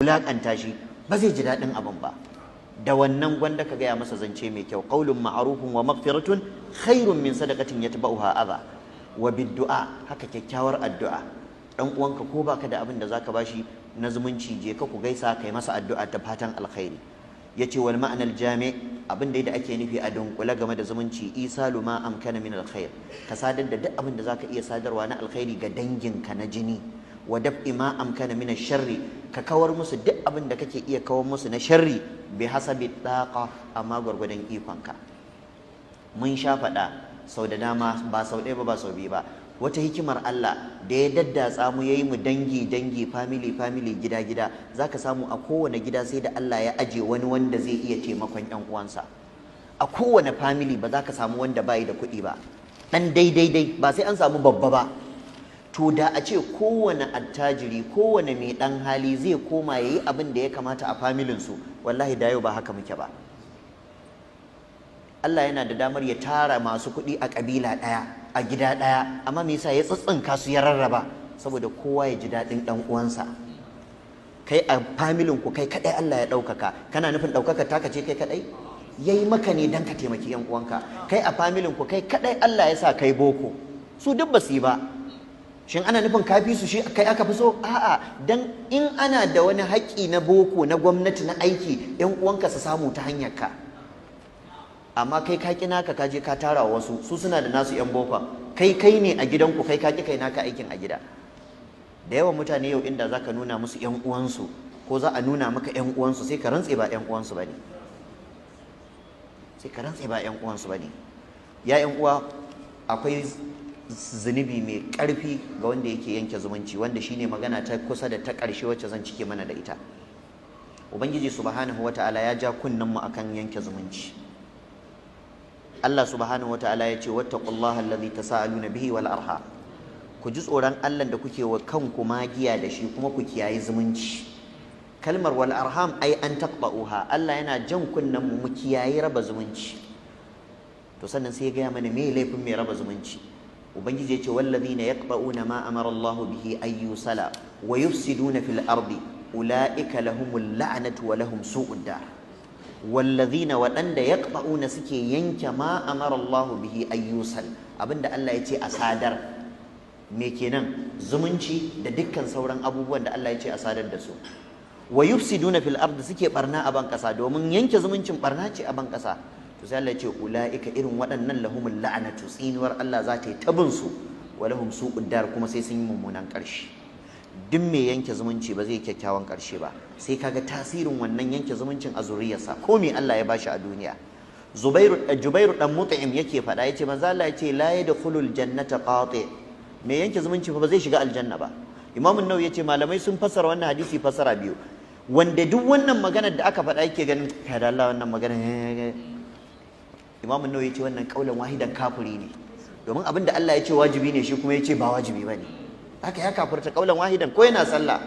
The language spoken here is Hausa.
wulakanta shi ba zai ji daɗin abin ba. Da wannan gwanda ka gaya masa zance mai kyau, qaulun ma'rufun wa maghfiratun khairun min sadaqatin yatba'uha adha. Wa biddu'a, haka kyakkyawar addu'a, dan uwanka ko baka da abin da zaka bashi na zumunci, je ka ku gaisa kai masa addu'a ta fatan alkhairi. Yace wal ma'anal jami', abin da ake nufi a dunkule game da zumunci, isalu ma amkana min alkhair, ka sadar da duk abin da zaka iya sadarwa na alkhairi ga danginka na jini. Wa daf'i ma amkana min sharri, ka kawar musu duk abin da kake iya kawar musu na sharri bi hasabi daqa, amma gwargwadon ikonka. Mun sha faɗa sau da dama, ba sau ɗaya ba sau biyu ba, wata hikimar Allah da ya daddatsa mu yayi mu dangi family gida zaka samu a kowane gida sai da Allah ya aje wani wanda zai iya taimakon ƴan uwansa. A kowane family ba za ka samu wanda bai da kuɗi ba, dan daidai ba sai an samu babba ba. To da a ce kowane attajiri, kowane mai dan hali zai koma yayi abin da ya kamata a familin su, wallahi da yau ba haka muke ba. Allah yana da damar ya tara masu kuɗi a ƙabila ɗaya, a gida ɗaya, amma me yasa ya tsitsinka su ya rarraba? Saboda kowa ya ji daɗin ɗan uwansa. Kai a familin ku kai kaɗai Allah ya ɗaukaka, kana nufin ɗaukaka taka ce kai kaɗai? Yayi maka ne dan ka taimaki ƴan uwanka. Kai a familin ku kai kaɗai Allah ya sa kai boko, su duk ba su yi ba. Shin ana nufin kafi su shi kai aka fi so? A'a, dan in ana da wani haƙƙi na boko na gwamnati na aiki, ƴan uwanka su samu ta hanyar ka. Amma kai ka ƙi naka ka je ka tara wasu, su suna da nasu ƴan bokon, kai ne a gidanku, kai ka ƙi kai naka aikin a gida. Da yawan mutane yau inda za ka nuna musu ƴan uwansu, ko za a nuna maka ƴan uwansu, sai ka rantse ba ƴan uwansu ba ne. Sai ka rantse ba ƴan uwansu ba ne. Ya ƴan uwa, akwai zunubi mai ƙarfi ga wanda yake yanke zumunci, wanda shine magana ta kusa da ta ƙarshe wacce zan cike mana da ita. Ubangiji subhanahu wata'ala ya ja kunnen mu akan yanke zumunci. Allah subhanahu wata'ala ya ce wattaqullaha allazi tasaaluna bihi wal arham, ku ji tsoron Allah da kuke wa kanku magiya da shi, kuma ku kiyaye zumunci. Kalmar wal arham ai an taqba'uha, Allah yana jan kunnen mu kiyaye raba zumunci. To sannan sai ya gaya mana me laifin mai raba zumunci. Ubangiji ya ce wallazina yaqba'una ma amara Allahu bihi ay yusala wa yufsiduna fil ardi ulaika lahumul la'natu wa lahum su'ud dar. Wallazina, waɗanda yaqba'una suke yanke ma amara Allahu bihi ay yusal, abinda Allah ya ce a sadar. Me kenan? Zumunci da dukkan sauran abubuwan da Allah ya ce a sadar da su. Wa yufsiduna fil ardi, suke barna a ban kasa, domin yanke zumuncin barna ce a ban kasa. To sai Allah ya ce ulaika, irin waɗannan lahumul la'natu, tsinuwar Allah za ta yi tabin su, wa lahum su'ud dar, kuma sai sun yi mummunan ƙarshe. Duk mai yanke zumunci ba zai kyakkyawan ƙarshe ba, sai kaga tasirin wannan yanke zumuncin a zuriyarsa, ko me Allah ya bashi a duniya. Jubairu dan Mut'im yake faɗa, yace manzo Allah yace la yadkhulul jannata qati, mai yanke zumunci fa ba zai shiga aljanna ba. Imam an-Nawawi yace malamai sun fassara wannan hadisi fassara biyu, wanda duk wannan maganar da aka faɗa yake ganin kada Allah wannan magana. Imam an-Nawawi yace wannan kaulan wahidan kafiri ne, domin abinda Allah ya ce wajibi ne shi kuma yace ba wajibi bane, haka ya kafirta kaulan wahidan. Ko yana sallah